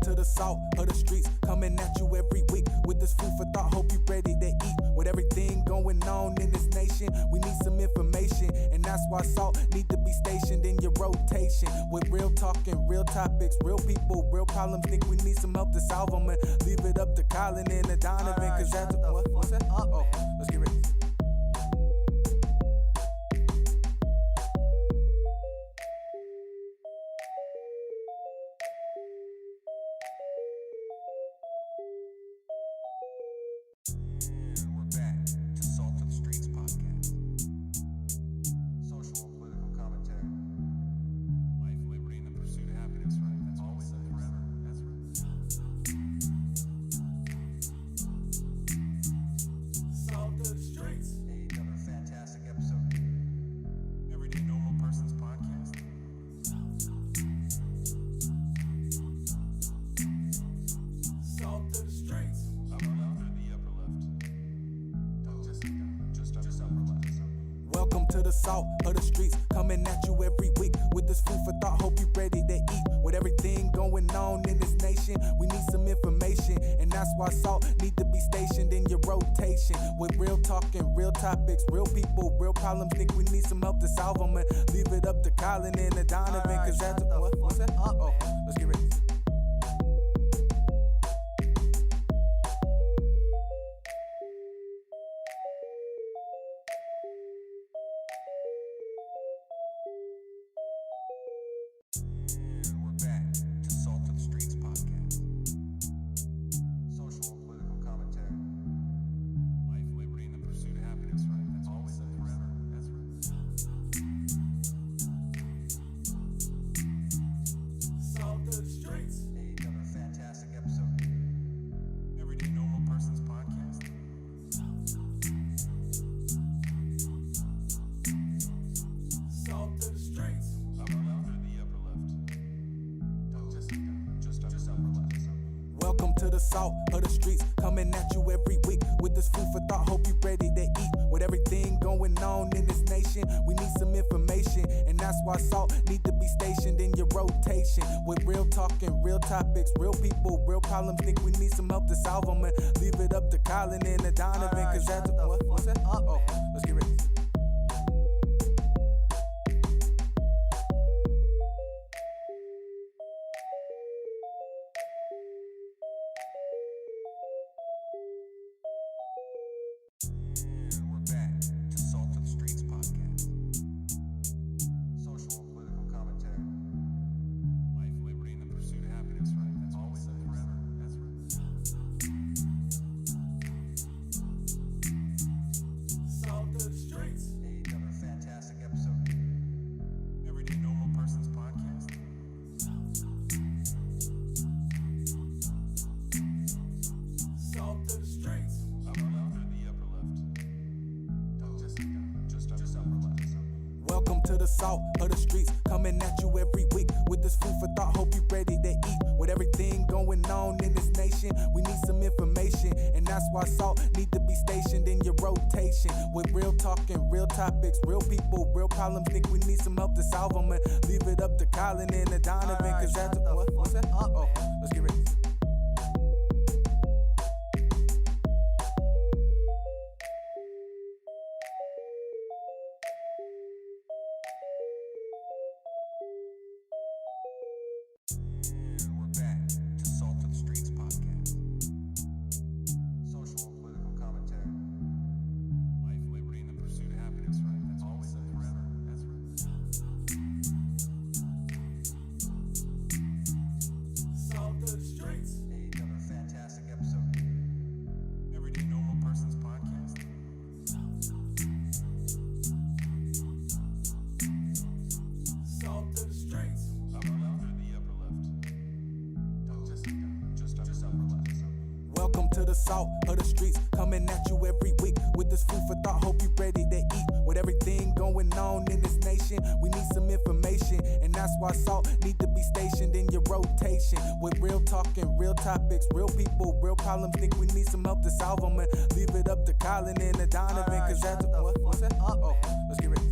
to the salt of the streets, coming at you every week with this food for thought. Hope you ready to eat. With everything going on in this nation, we need some information, and that's why salt need to be stationed in your rotation. With real talking, real topics, real people, real problems. Think we need some help to solve them, and leave it up to Colin and the Donovan. Cause that's what's that? Let's get ready. Welcome to the salt of the streets, coming at you every week with this food for thought. Hope you ready to eat. With everything going on in this nation, we need some information, and that's why salt need to be stationed in your rotation. With real talking, real topics, real people, real problems. Think we need some help to solve them, and leave it up to Colin and the Donovan. Cause that's what's that? Let's get ready. Welcome to the salt of the streets, coming at you every week with this food for thought. Hope you ready to eat. With everything going on in this nation, we need some information, and that's why salt need to be stationed in your rotation. With real talking, real topics, real people, real problems. Think we need some help to solve them, and leave it up to Colin and the Donovan. Cause that's what's that? Let's get ready. Welcome to the salt of the streets, coming at you every week with this food for thought. Hope you ready to eat. With everything going on in this nation, we need some information, and that's why salt need to be stationed in your rotation. With real talking, real topics, real people, real problems. Think we need some help to solve them, and leave it up to Colin and the Donovan. Cause that's what's that? Let's get ready. Welcome to the salt of the streets, coming at you every week with this food for thought. Hope you ready to eat. With everything going on in this nation, we need some information, and that's why salt need to be stationed in your rotation. With real talking, real topics, real people, real problems. Think we need some help to solve them, and leave it up to Colin and the Donovan. Cause that's what's that? Let's get ready.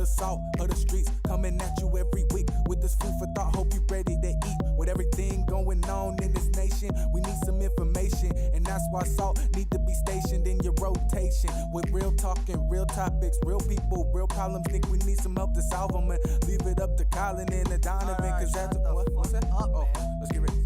the salt of the streets, coming at you every week with this food for thought. Hope you ready to eat. With everything going on in this nation, we need some information, and that's why salt need to be stationed in your rotation. With real talking, real topics, real people, real problems. Think we need some help to solve them, and leave it up to Colin and Donovan, cause that's what's that? Oh, let's get ready.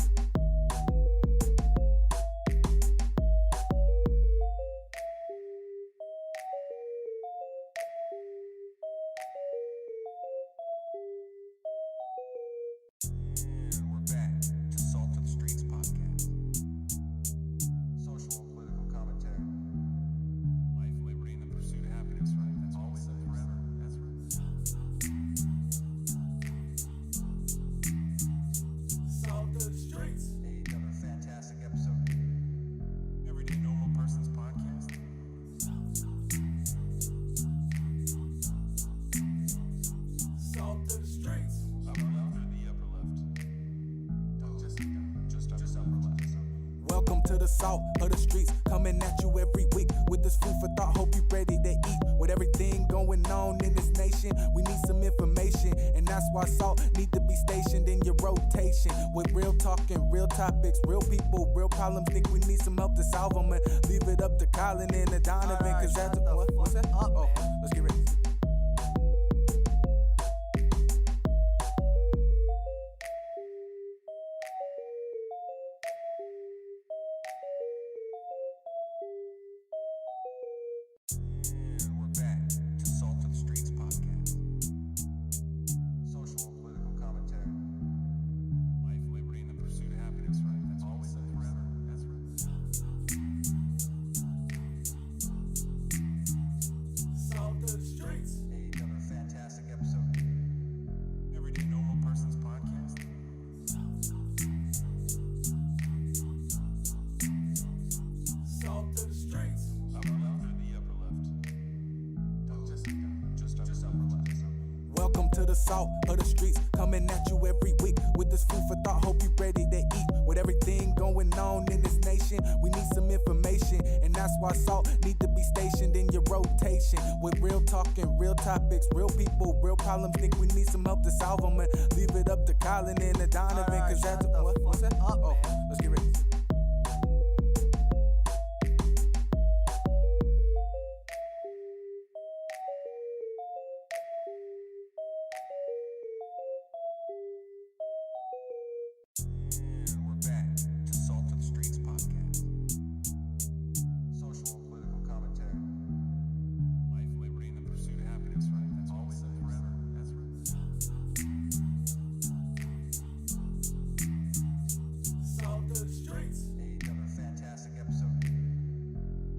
We're back to SOTS Preshow podcast. Social and political commentary. Life, liberty, and the pursuit of happiness, right? That's always and forever. That's right. Salt of the streets. Hey, another fantastic episode. Everyday Normal Person's podcast. Salt of the streets. Upper left or the upper left? Just upper left. Welcome to the salt of the streets, coming at you every week with this food for thought. Hope you ready to eat. With everything going on in this nation, we need some information, and that's why salt need to be stationed in your rotation. With real talking, real topics, real people, real problems. Think we need some help to solve them, and leave it up to Colin and Donovan, cause that's what's that? Oh, let's get ready. We're back to SOTS Preshow podcast. Social and political commentary. Life, liberty, and the pursuit of happiness, right? That's always and forever. That's right. Salt of the streets. Hey, another fantastic episode. Everyday Normal Person's podcast. Salt of the streets. Upper left or the upper left? Just upper left. Welcome to the salt of the streets, coming at you every week with this food for thought. Hope you ready to eat. With everything going on in this nation, we need some information, and that's why salt need to be stationed in your rotation. With real talking, real topics, real people, real problems. Think we need some help to solve them, and leave it up to Colin and Donovan, cause that's what's that? Oh, let's get ready. We're back to SOTS Preshow podcast. Social and political commentary. Life, liberty, and the pursuit of happiness, right? That's always and forever. That's right. Salt of the streets. Hey, another fantastic episode.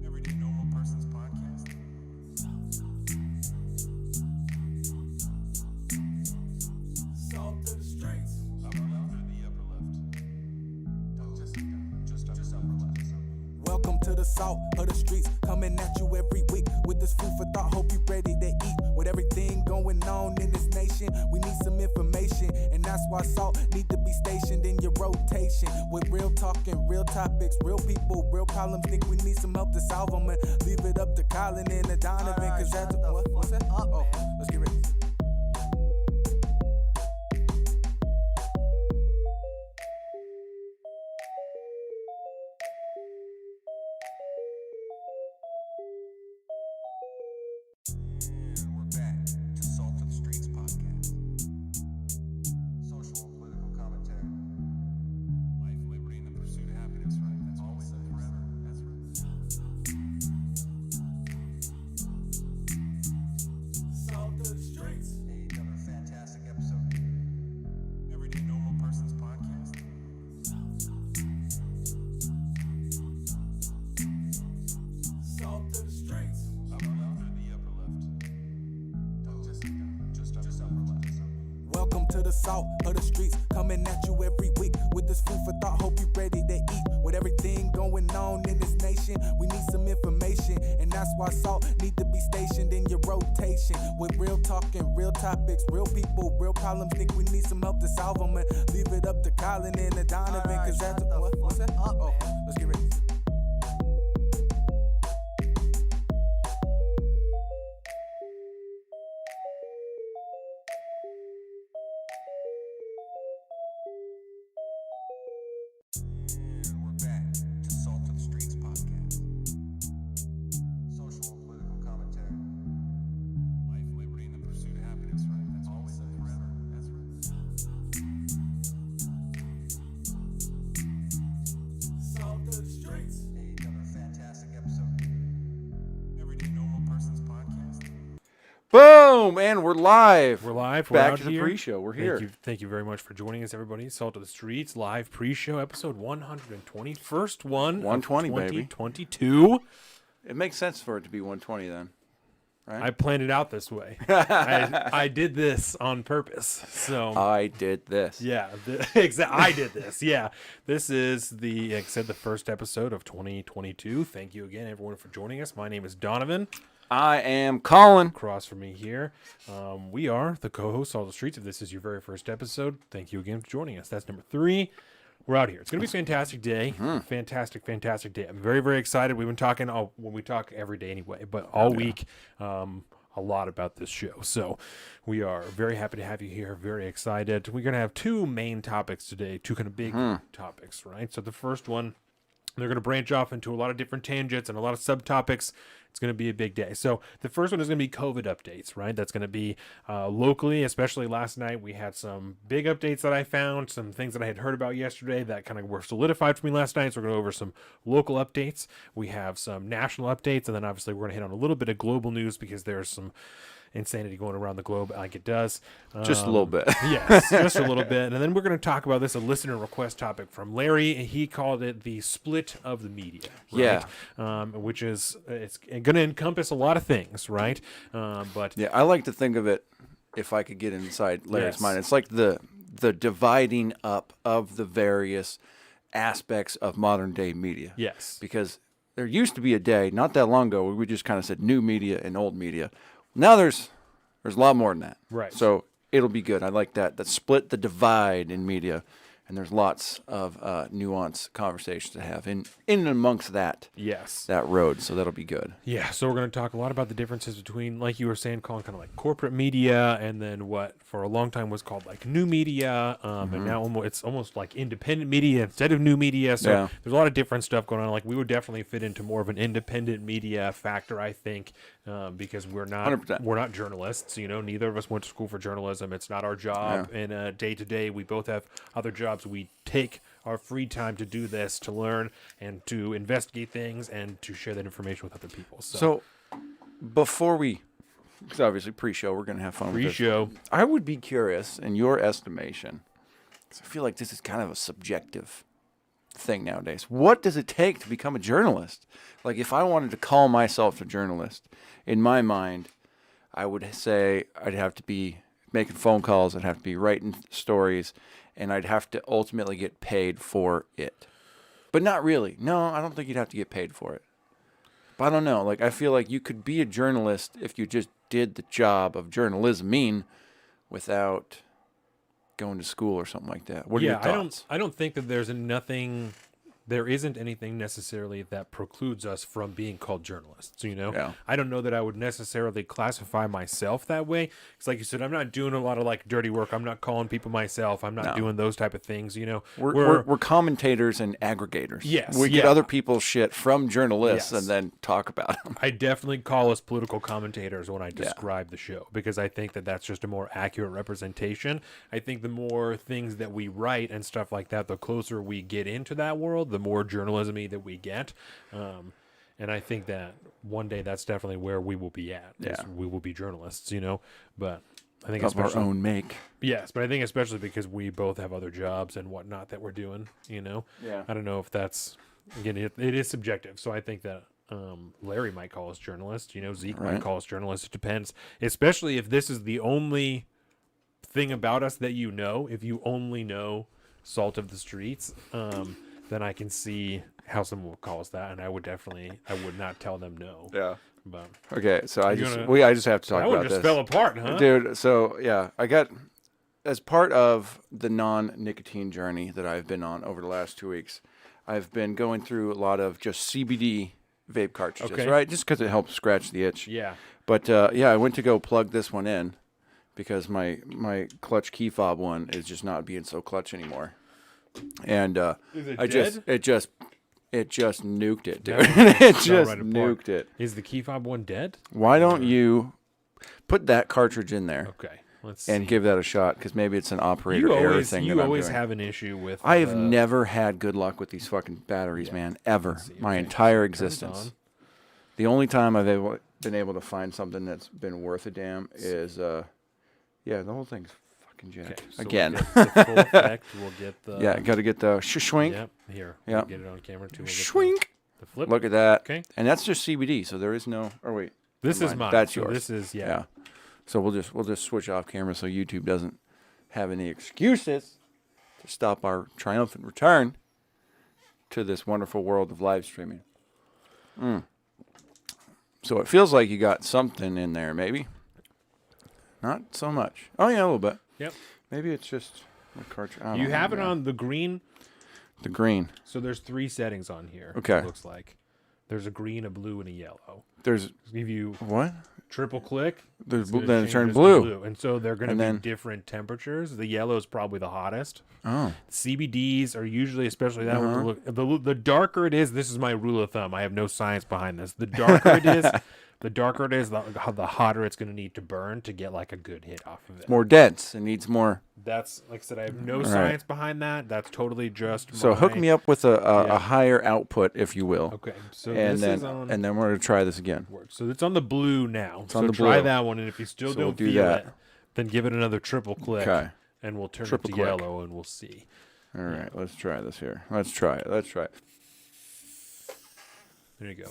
Everyday Normal Person's podcast. Salt of the streets. Upper left or the upper left? Just upper left. Welcome to the salt of the streets, coming at you every week with this food for thought. Hope you ready to eat. With everything going on in this nation, we need some information, and that's why salt need to be stationed in your rotation. With real talking, real topics, real people, real problems. Think we need some help to solve them, and leave it up to Colin and Donovan, cause that's what's that? Oh, let's get ready. We're back to SOTS Preshow podcast. Social and political commentary. Life, liberty, and the pursuit of happiness, right? That's always and forever. That's right. Salt of the streets. Hey, another fantastic episode. Everyday Normal Person's podcast. Salt of the streets. Upper left or the upper left? Just upper left. Welcome to the salt of the streets, coming at you every week with this food for thought. Hope you ready to eat. With everything going on in this nation, we need some information, and that's why salt need to be stationed in your rotation. With real talking, real topics, real people, real problems. Think we need some help to solve them, and leave it up to Colin and Donovan, cause that's what's that? Oh, let's get ready. Boom, and we're live. We're live. We're Back out to the here. pre-show. We're here. Thank you very much for joining us, everybody. Salt of the Streets live pre-show episode 120, first one 120, of baby. 2022. It makes sense for it to be 120 then, right? I planned it out this way. I did this on purpose. So I did this. yeah, I did this. Yeah, this is the like I said, the first episode of 2022. Thank you again, everyone, for joining us. My name is Donovan. I am Colin. Across from me here, we are the co-hosts of All the Streets. If this is your very first episode, thank you again for joining us. That's number 3. We're out here. It's going to be a fantastic day. Fantastic day. I'm very, very excited. We've been talking, when we talk every day anyway, but all week, a lot about this show. So we are very happy to have you here. Very excited. We're going to have 2 main topics today, 2 kind of big topics, right? So the first one, they're going to branch off into a lot of different tangents and a lot of subtopics. It's going to be a big day. So the first one is going to be COVID updates, right? That's going to be locally, especially last night. We had some big updates that I found, some things that I had heard about yesterday that kind of were solidified for me last night. So we're going to go over some local updates. We have some national updates, and then obviously we're going to hit on a little bit of global news because there's some insanity going around the globe like it does. Just a little bit. Yes, just a little bit. And then we're going to talk about this, a listener request topic from Larry. He called it the split of the media. Right? Yeah. Which is, it's going to encompass a lot of things, right? But Yeah, I like to think of it, if I could get inside Larry's Yes. mind, it's like the dividing up of the various aspects of modern day media. yes, Because there used to be a day, not that long ago, where we just kind of said new media and old media. Now there's a lot more than that. Right. So it'll be good. I like that. That split the divide in media. And there's lots of nuanced conversations to have in and amongst that yes. road. So that'll be good. Yeah, so we're going to talk a lot about the differences between, like you were saying, Colin, kind of like corporate media and then what for a long time was called like new media. And now it's almost like independent media instead of new media. So Yeah. there's a lot of different stuff going on. Like we would definitely fit into more of an independent media factor, I think, because we're not 100%. journalists. You know, neither of us went to school for journalism. It's not our job. And day to day, we both have other jobs. We take our free time to do this, to learn and to investigate things and to share that information with other people. So before because obviously pre-show, we're going to have fun with this. pre-show. I would be curious, in your estimation, 'cause I feel like this is kind of a subjective thing nowadays. What does it take to become a journalist? Like, if I wanted to call myself a journalist, in my mind, I would say I'd have to be making phone calls, I'd have to be writing stories, and I'd have to ultimately get paid for it. But not really. No, I don't think you'd have to get paid for it. But I don't know. Like, I feel like you could be a journalist if you just did the job of journalism without going to school or something like that. What are your thoughts? I don't think that there isn't anything necessarily that precludes us from being called journalists, you know? Yeah. I don't know that I would necessarily classify myself that way. Because like you said, I'm not doing a lot of like dirty work. I'm not calling people myself. I'm not doing those type of things, you know? We're commentators and aggregators. Yes, We get yeah. other people's shit from journalists Yes. and then talk about them. I definitely call us political commentators when I describe the show because I think that that's just a more accurate representation. I think the more things that we write and stuff like that, the closer we get into that world, the more journalism-y that we get. And I think that one day that's definitely where we will be at. Yeah. We will be journalists, you know? But I think Of our especially... own make. Yes, but I think especially because we both have other jobs and whatnot that we're doing, you know? Yeah. I don't know if that's... Again, it is subjective, so I think that Larry might call us journalists. You know, Zeke might Right. call us journalists. It depends, especially if this is the only thing about us that you know. If you only know Salt of the Streets, then I can see how someone would call us that, and I would not tell them no. Yeah. But Okay, so I gonna- just have to talk that one about just this. fell apart, huh? Dude, so yeah, I got, as part of the non-nicotine journey that I've been on over the last 2 weeks, I've been going through a lot of just CBD vape cartridges, Okay. right? Just because it helps scratch the itch. Yeah. But yeah, I went to go plug this one in because my clutch key fob one is just not being so clutch anymore. And Is it dead? it just nuked it, dude. That It fell just right apart. nuked it. Is the key fob one dead? Why don't you put that cartridge in there Okay. Let's see. and give that a shot? Because maybe it's an operator error thing you that I'm always doing. have an issue with. I have never had good luck with these fucking batteries, man. Ever. see. My Okay, entire so it turns existence. on. The only time I've been able to find something that's been worth a damn is, the whole thing's fucking jacked. Okay, so Again. we'll get the full effect. We'll get the Yeah, got to get the shwink. Yep, here. Yeah. We'll get it on camera too. We'll get Shwink. the flip. Look at that. Okay. And that's just CBD, so there is no. Or wait, This never is mind. mine. That's so yours. This is Yeah. So we'll just switch off camera so YouTube doesn't have any excuses to stop our triumphant return to this wonderful world of live streaming. So it feels like you got something in there, maybe. Not so much. Oh yeah, a little bit. Yep. Maybe it's just a cartridge. I don't You know. have it Yeah. on the green. the green. So there's 3 settings on here. Okay. It looks like there's a green, a blue, and a yellow. There's Give you what? triple click. There's it's gonna then it change turned this to blue. And so they're going to And be then- different temperatures. The yellow is probably the hottest. Oh, CBDs are usually, especially that one. The darker it is, this is my rule of thumb. I have no science behind this. The darker it is, the hotter it's going to need to burn to get like a good hit off of it. more dense. It needs more. That's like I said, I have no right. science behind that. That's totally just. So hook me up with Yeah. a higher output, if you will. Okay, so And this then is on. and then we're gonna try this again. So it's on the blue now. It's so on the try blue. that one, and if you still So we'll don't do feel that. it, then give it another triple click, Okay. and we'll turn Triple it to click. yellow, and we'll see. All right, let's try this here. Let's try it. There you go.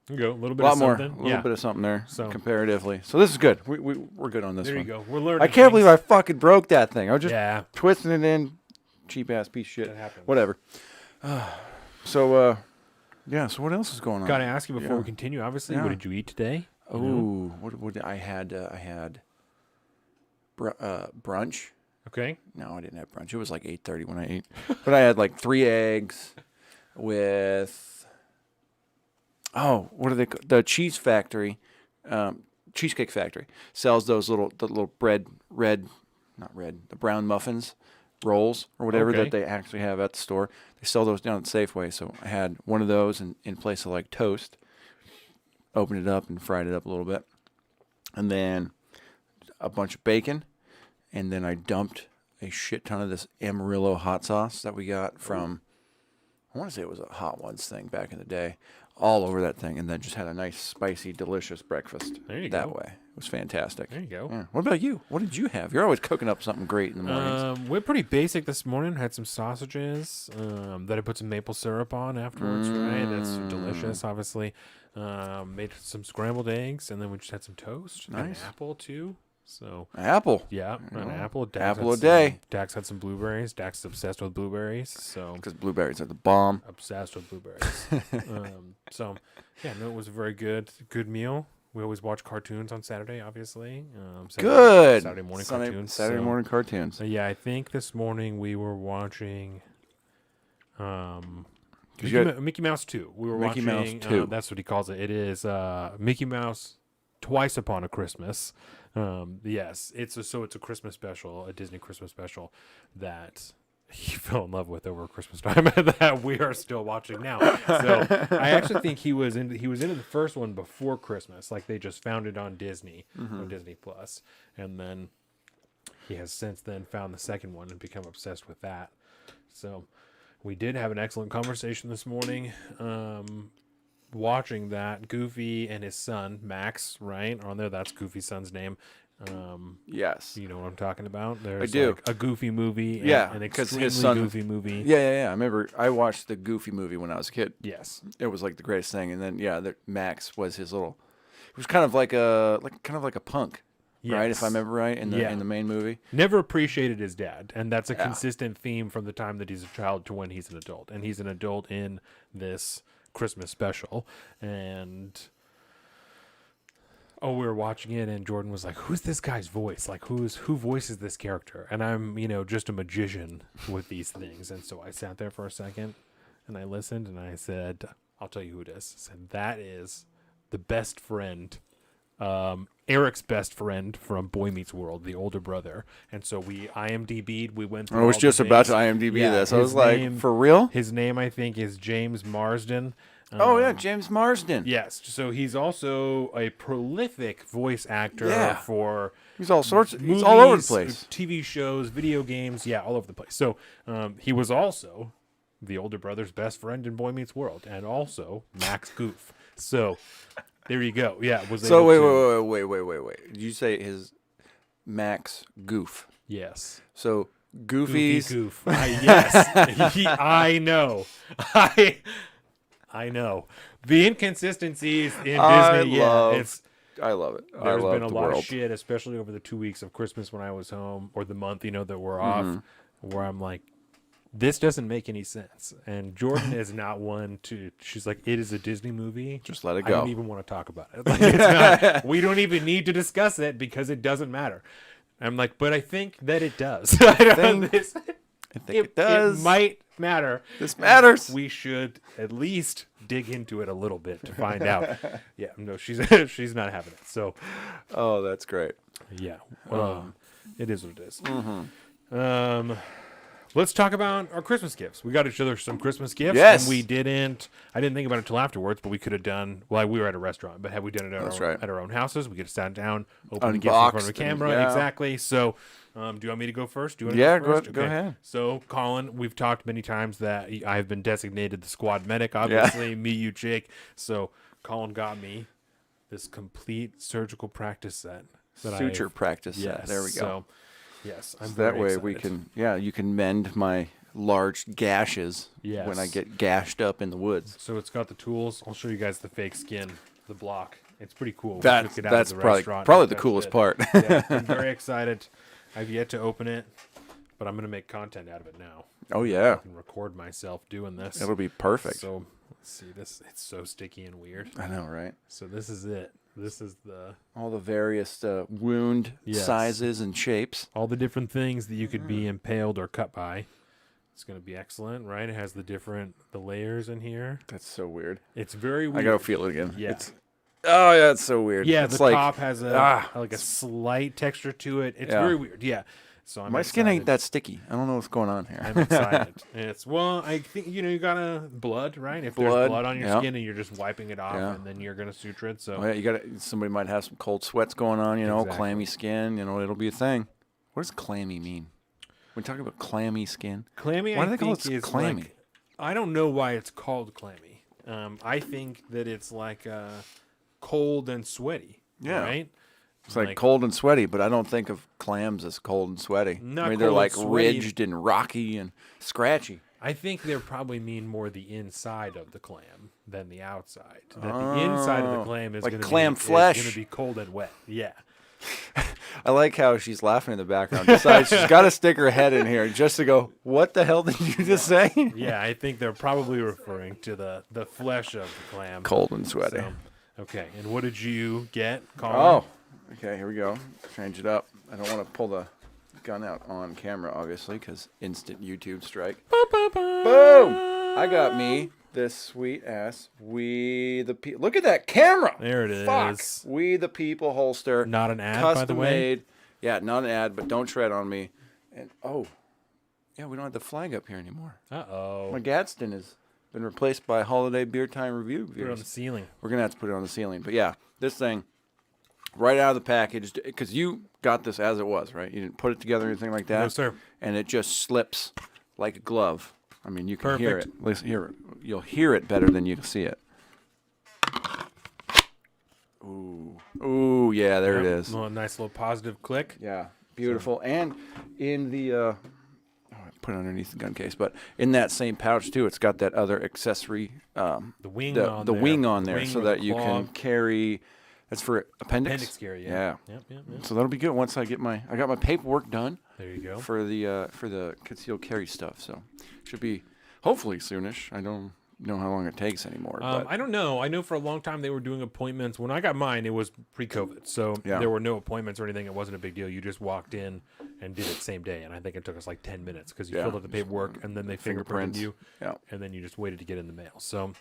There you go. A little A bit lot of more, something. a little bit of something there, So- comparatively. So this is good. We're good on this There one. you go. We're learning. I can't believe I fucking broke that thing. I was just Yeah. twisting it in, cheap ass piece of shit. That happens. Whatever. So what else is going on? Got to ask you before Yeah. we continue. Obviously, Yeah. what did you eat today? You know? Oh, what did I had? I had brunch. Okay. No, I didn't have brunch. It was like 8:30 when I ate. But I had like 3 eggs with what are they called? The Cheese Factory, Cheesecake Factory sells the little the brown muffins rolls or whatever Okay. that they actually have at the store. They sell those down at Safeway. So I had one of those in place of like toast. Opened it up and fried it up a little bit. And then a bunch of bacon. And then I dumped a shit ton of this Amarillo hot sauce that we got from, I want to say it was a Hot Ones thing back in the day, all over that thing. And then just had a nice, spicy, delicious breakfast There you that go. way. It was fantastic. There you go. Yeah. What about you? What did you have? You're always cooking up something great in the mornings. We're pretty basic this morning. Had some sausages that I put some maple syrup on afterwards. Right, that's delicious. Obviously, made some scrambled eggs, and then we just had some toast. And Nice. an apple too. So Apple. yeah, an apple. Apple had a day. Dax had some blueberries. Dax is obsessed with blueberries. So Because blueberries are the bomb. obsessed with blueberries. So yeah, no, it was a very good meal. We always watch cartoons on Saturday, obviously. Good. Saturday morning Sunday- cartoons. Saturday so- morning cartoons. So yeah, I think this morning we were watching you got- Mickey Mouse 2. We were Mickey Mouse watching 2. that's what he calls it. It is Mickey Mouse Twice Upon a Christmas. Yes, it's a Christmas special, a Disney Christmas special that he fell in love with over Christmas time that we are still watching now. So I actually think he was into the first one before Christmas, like they just found it on Disney, on Disney Plus, and then he has since then found the second one and become obsessed with that. So we did have an excellent conversation this morning. Watching that, Goofy and his son Max, right, are on there. That's Goofy's son's name. Yes. You know what I'm talking about? There's do. like a Goofy movie, and Yeah, an 'cause extremely his son- Goofy movie. Yeah. I remember I watched the Goofy movie when I was a kid. Yes. It was like the greatest thing. And then Max was his little. It was kind of like a punk, right? If I Yes. remember right in the Yeah. in the main movie. Never appreciated his dad, and that's a Yeah. consistent theme from the time that he's a child to when he's an adult, and he's an adult in this Christmas special. And we were watching it, and Jordan was like, "Who's this guy's voice? Like, who voices this character?" And I'm, just a magician with these things, and so I sat there for a second, and I listened, and I said, "I'll tell you who it is." I said, "That is the best friend." Eric's best friend from Boy Meets World, the older brother. And so we IMDb'd, we went through I was all the just about to things. IMDb Yeah, this. I his was like, name- for real? His name, I think, is James Marsden. Oh yeah, James Marsden. Yes. So he's also a prolific voice actor Yeah. for He's all sorts. He's movies, all over the place. TV shows, video games, all over the place. So he was also the older brother's best friend in Boy Meets World, and also Max Goof. So there you go. Yeah. Was So able wait, to- wait. Did you say his max goof? Yes. So Goofy Goofy's goof. Yes. I know. I know. The inconsistencies in Disney. I love it. I There's love been a the lot world. of shit, especially over the 2 weeks of Christmas when I was home, or the month, that we're off, where I'm like, this doesn't make any sense. And Jordan is not one to. She's like, it is a Disney movie. Just let it I go. don't even want to talk about it. Like, it's not. We don't even need to discuss it because it doesn't matter. I'm like, but I think that it does. I think it does. It might matter. This matters. We should at least dig into it a little bit to find out. Yeah, no, she's she's not having it. So, Oh, that's great. yeah, it is what it is. Let's talk about our Christmas gifts. We got each other some Christmas gifts. Yes. And we didn't. I didn't think about it until afterwards, but we could have done. Well, we were at a restaurant, but had we done it at our own houses, we could have sat down, opened the gift in front of Unboxed the and- camera. yeah. Exactly. So, do you want me to go first? Do you want Yeah, to go first? go ahead. So, Colin, we've talked many times that I've been designated the squad medic. Obviously, me, you, Jake. So, Colin got me this complete surgical practice set. Suture practice set. Yes. There we go. So, yes, I'm So that very way we excited. can, you can mend my large gashes when I Yes. get gashed up in the woods. So it's got the tools. I'll show you guys the fake skin, the block. It's pretty cool. We That's took it out of the restaurant. probably the That's coolest it. part. Yeah, I'm very excited. I've yet to open it, but I'm going to make content out of it now. Oh yeah, And record myself doing this. it'll be perfect. So let's see this. It's so sticky and weird. I know, right? So this is it. This is All the various wound Yes. sizes and shapes. all the different things that you could be impaled or cut by. It's going to be excellent, right? It has the layers in here. That's so weird. It's very weird. I gotta feel it again. Yeah. Oh yeah, it's so weird. Yeah, it's the like, top has like a slight texture to it. It's Yeah. very weird. Yeah. So I'm my skin ain't excited. that sticky. I don't know what's going on here. I'm excited. I think you gotta blood, right? If there's Blood, blood on your yeah. skin and you're just wiping it off, Yeah. and then you're gonna suture it. So Oh, yeah, somebody might have some cold sweats going on, Exactly. clammy skin, it'll be a thing. What does clammy mean? We're talking about clammy skin. clammy, Why I do they call think it is clammy? like, I don't know why it's called clammy. I think that it's like cold and sweaty. Yeah. Right. It's like cold and sweaty, but I don't think of clams as cold and sweaty. Not I mean, they're cold like and sweaty. ridged and rocky and scratchy. I think they probably mean more the inside of the clam than the outside. That the inside of the clam is like going to clam be, flesh. Is going to be cold and wet. Yeah. I like how she's laughing in the background. Besides, she's got to stick her head in here just to go, what the hell did you just say? Yeah, I think they're probably referring to the flesh of the clam. Cold and sweaty. So, okay, and what did you get, Colin? Oh, okay, here we go. Change it up. I don't want to pull the gun out on camera, obviously, because instant YouTube strike. Boom! I got me this sweet ass Look at that camera! There it is. Fuck! We the People holster. Not an ad, custom by the way. made. Yeah, not an ad, but don't tread on me. And yeah, we don't have the flag up here anymore. Uh-oh. My Gadsden has been replaced by Holiday Beer Time Review. Put it on the ceiling. We're gonna have to put it on the ceiling. But yeah, this thing, right out of the package, because you got this as it was, right? You didn't put it together or anything like that. No, sir. And it just slips like a glove. I mean, you can hear it. Perfect. Listen, you'll hear it better than you can see it. Ooh, yeah, there it Yep. is. Well, a nice little positive click. Yeah, beautiful. And in the, I put it underneath the gun case, but in that same pouch too, it's got that other accessory, The wing the on the there. wing on there, wing so or the that you claw. can carry. That's for appendix. Appendix carry, Yeah. Yep. So that'll be good once I got my paperwork done There you go. for the concealed carry stuff. So should be hopefully soonish. I don't know how long it takes anymore. But I don't know. I know for a long time they were doing appointments. When I got mine, it was pre-COVID, so Yeah. there were no appointments or anything. It wasn't a big deal. You just walked in and did it same day, and I think it took us like 10 minutes because you Yeah. filled out the paperwork and then they fingerprinted Fingerprints. you, Yeah. and then you just waited to get in the mail. So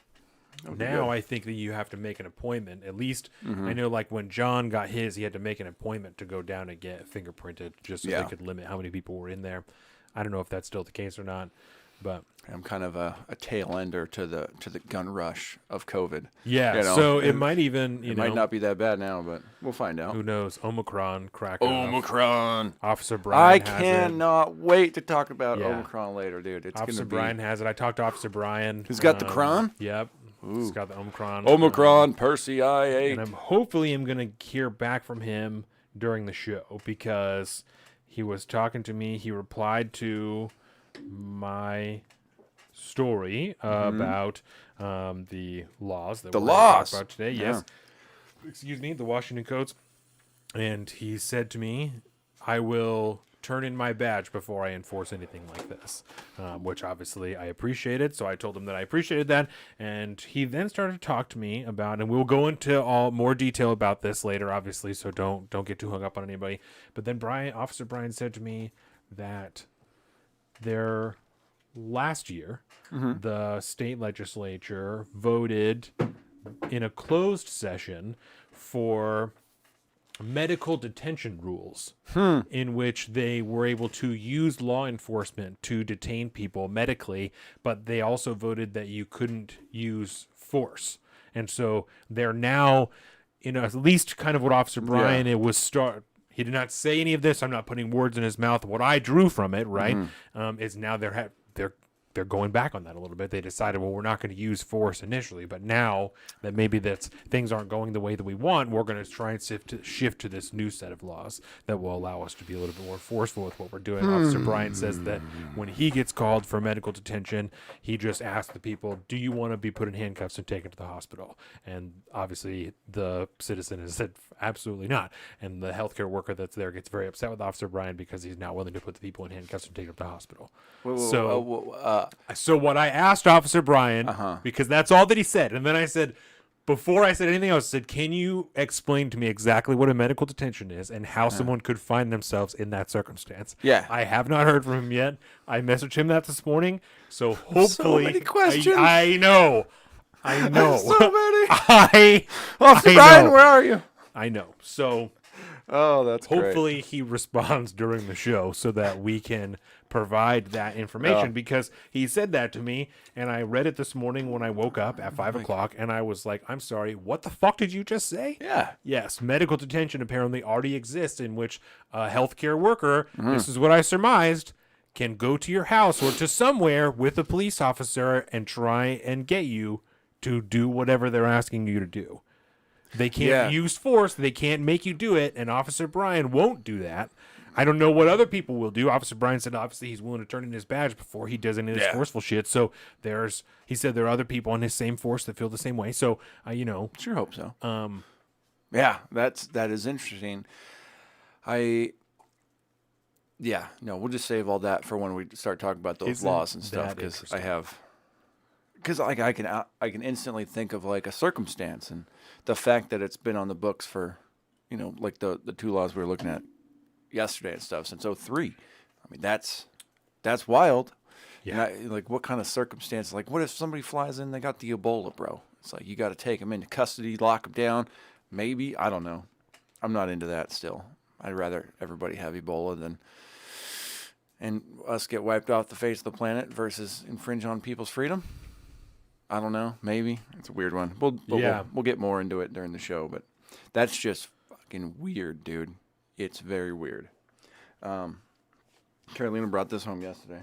That'll be now good. I think that you have to make an appointment. At least Mm-hmm. I know, like when John got his, he had to make an appointment to go down and get fingerprinted, just so Yeah. they could limit how many people were in there. I don't know if that's still the case or not, but I'm kind of a tail ender to the gun rush of COVID. yeah. You know, so it and might even It might not be that bad now, but we'll find out. Who knows? Omicron cracker. Omicron. Officer I Brian has it. cannot wait to talk about Yeah. Omicron later, dude. It's Officer gonna be. Brian has it. I talked to Officer Brian. Who's got the cron? Yep. He's got the Omicron. Omicron, Percy I-8. And hopefully I'm going to hear back from him during the show because he was talking to me. He replied to my story about the laws that we're going to talk about today. Yes. Excuse me, the Washington codes. And he said to me, I will turn in my badge before I enforce anything like this, which obviously I appreciated. So I told him that I appreciated that. And he then started to talk to me about, and we'll go into all more detail about this later, obviously. So don't get too hung up on anybody. But then Officer Brian said to me that last year, the state legislature voted in a closed session for medical detention rules in which they were able to use law enforcement to detain people medically, but they also voted that you couldn't use force. And so they're now, at least kind of what Officer Brian, it was he did not say any of this. I'm not putting words in his mouth. What I drew from it, right, is now they're going back on that a little bit. They decided, well, we're not going to use force initially, but now that maybe things aren't going the way that we want, we're going to try and shift to this new set of laws that will allow us to be a little bit more forceful with what we're doing. Officer Brian says that when he gets called for medical detention, he just asks the people, do you want to be put in handcuffs and taken to the hospital? And obviously the citizen has said, absolutely not. And the healthcare worker that's there gets very upset with Officer Brian because he's not willing to put the people in handcuffs and take them to the hospital. So what I asked Officer Brian, because that's all that he said, and then I said, before I said anything else, I said, can you explain to me exactly what a medical detention is and how someone could find themselves in that circumstance? Yeah. I have not heard from him yet. I messaged him that this morning, so hopefully... So many questions. I know. So many. Officer I Brian, know. where are you? I know. So... Oh, that's hopefully he responds during the show so that we can provide that information because he said that to me and I read it this morning when I woke up at 5 o'clock and I was like, I'm sorry, what the fuck did you just say? Yeah. Yes, medical detention apparently already exists in which a healthcare worker, this is what I surmised, can go to your house or to somewhere with a police officer and try and get you to do whatever they're asking you to do. They can't use force. They can't make you do it. And Officer Brian won't do that. I don't know what other people will do. Officer Brian said obviously he's willing to turn in his badge before he does any of this forceful shit. So he said there are other people on his same force that feel the same way. So, Sure hope so. Yeah, that is interesting. We'll just save all that for when we start talking about those laws and stuff because I can instantly think of like a circumstance and the fact that it's been on the books for, like the two laws we were looking at yesterday and stuff since 2003. I mean, that's wild. Yeah. And like what kind of circumstance? Like what if somebody flies in, they got the Ebola, bro? It's like you got to take them into custody, lock them down. Maybe, I don't know. I'm not into that still. I'd rather everybody have Ebola and us get wiped off the face of the planet versus infringe on people's freedom. I don't know. Maybe it's a weird one. We'll get more into it during the show, but that's just fucking weird, dude. It's very weird. Carolina brought this home yesterday.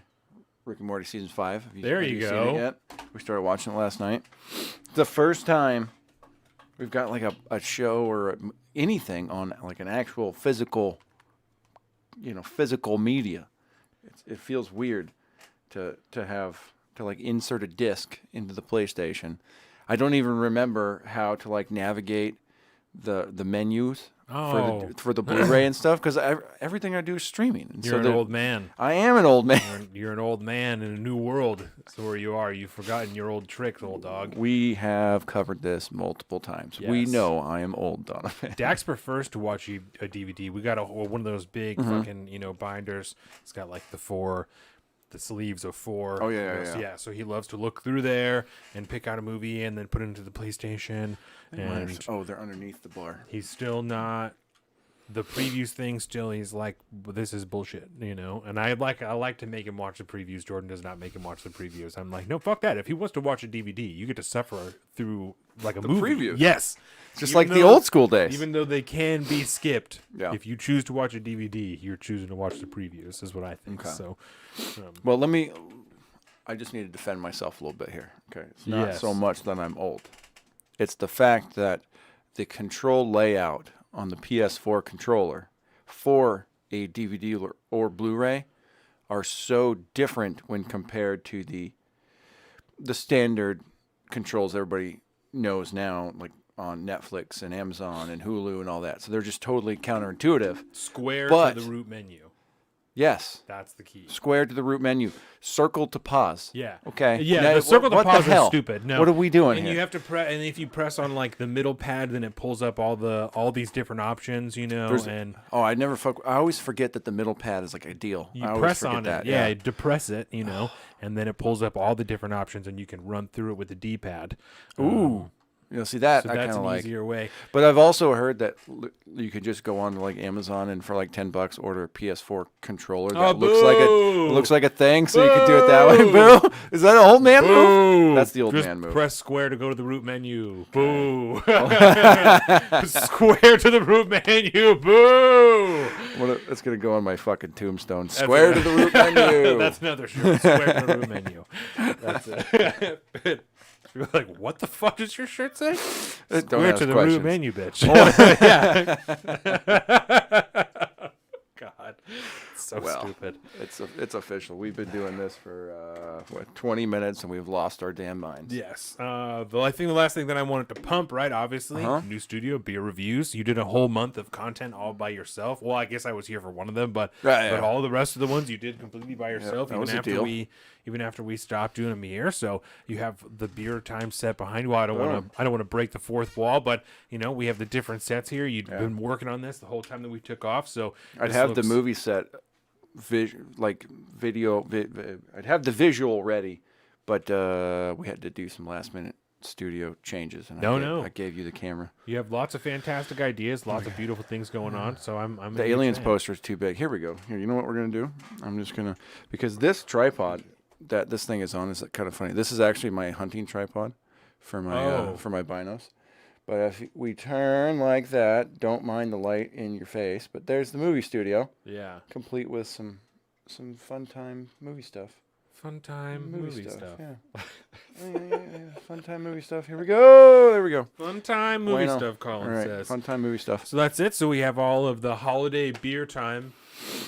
Rick and Morty season 5. Have you go. Seen it yet? We started watching it last night. It's the first time we've got like a show or anything on like an actual physical media. It feels weird to have to like insert a disc into the PlayStation. I don't even remember how to like navigate the menus for the Blu-ray and stuff because everything I do is streaming. And you're an old man. I am an old man. You're an old man in a new world. So where you are, you've forgotten your old tricks, old dog. We have covered this multiple times. Yes. We know I am old, Donovan. Dax prefers to watch a DVD. We got one of those big fucking binders. It's got like the sleeves of 4. Oh, yeah. So he loves to look through there and pick out a movie and then put it into the PlayStation. And they're underneath the bar. He's still not the previews thing. Still, he's like, this is bullshit, And I like to make him watch the previews. Jordan does not make him watch the previews. I'm like, no, fuck that. If he wants to watch a DVD, you get to suffer through like a movie. Previews. Yes. Just like the old school days. Even though they can be skipped, if you choose to watch a DVD, you're choosing to watch the previews, is what I think. Okay. So, well, I just need to defend myself a little bit here. Okay, it's not Yes. so much that I'm old. It's the fact that the control layout on the PS4 controller for a DVD or Blu-ray are so different when compared to the standard controls everybody knows now, like on Netflix and Amazon and Hulu and all that. So they're just totally counterintuitive. Square But- to the root menu. Yes. That's the key. Square to the root menu. Circle to pause. Yeah. Okay. Yeah, Now, the circle to what the pause is hell? stupid. No. What are we doing And here? you have to press, and if you press on like the middle pad, then it pulls up all these different options, and Oh, I always forget that the middle pad is like ideal. you I always press forget on that. it. Yeah, depress it, and then it pulls up all the different options, and you can run through it with the D-pad. Ooh. See that So I that's kind of an like. easier way. But I've also heard that you could just go on to like Amazon and for like $10 order a PS4 controller that boo! looks like a thing, so you can do it that way. Boo! Is that an old man move? Boo! That's the old Just man move. press square to go to the root menu. Boo! Square to the root menu. Boo! That's gonna go on my fucking tombstone. Square to the root menu. That's another shirt. Square to the root menu. That's it. You're like, what the fuck does your shirt say? Don't Square ask to the questions. root menu, bitch. Yeah. God. So Well, stupid. It's official. We've been doing this for 20 minutes and we've lost our damn minds. Yes. I think the last thing that I wanted to pump, right? Obviously, new studio, beer reviews. You did a whole month of content all by yourself. Well, I guess I was here for one of them, but Right, but yeah. all the rest of the ones you did completely by yourself. that was a deal. Even after we stopped doing them here, so you have the beer time set behind you. Well, I don't want to break the fourth wall, but we have the different sets here. You've been working on this the whole time that we took off, so I'd this have the looks- movie set, I'd have the visual ready, but we had to do some last minute studio changes. And I gave you the camera. You have lots of fantastic ideas, lots of beautiful things going on. So I'm a The huge aliens fan. poster is too big. Here we go. Here, you know what we're gonna do? I'm just gonna because this tripod that this thing is on is kind of funny. This is actually my hunting tripod for my binos. But if we turn like that, don't mind the light in your face. But there's the movie studio, Yeah. complete with some fun time movie stuff. Fun time movie stuff. Yeah. Yeah. Fun time movie stuff. Here we go. There we go. Fun time movie Bueno. stuff, Colin All right. says. Fun time movie stuff. So that's it. So we have all of the holiday beer time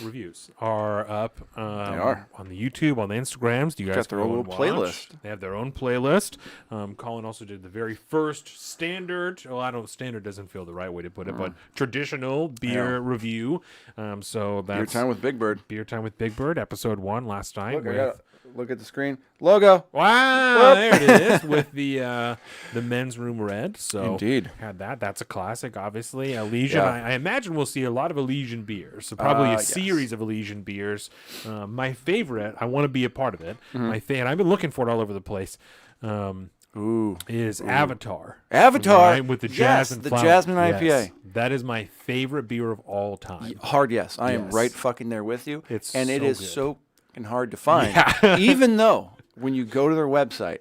reviews are up are. on the YouTube, on the Instagrams. Do you guys Got their go own and little watch? playlist. They have their own playlist. Colin also did the very first standard. Well, I don't. Standard doesn't feel the right way to put it, but traditional beer review. So that's Your time with Big Bird. Beer Time with Big Bird, episode 1 last time. Look, I with- got look at the screen. Logo. Wow, there it is with the men's room red. So Indeed. had that. That's a classic, obviously. Elysian. Yeah. I imagine we'll see a lot of Elysian beers. So probably a Yes. series of Elysian beers. My favorite. I want to be a part of it. Mm-hmm. And I've been looking for it all over the place. Ooh. Is Avatar. Avatar. Right, with the Yes, jasmine the flower. jasmine Yes. IPA. That is my favorite beer of all time. Hard yes. I am Yes. right fucking there with you. It's and it so is good. so fucking hard to find. Yeah. Even though when you go to their website,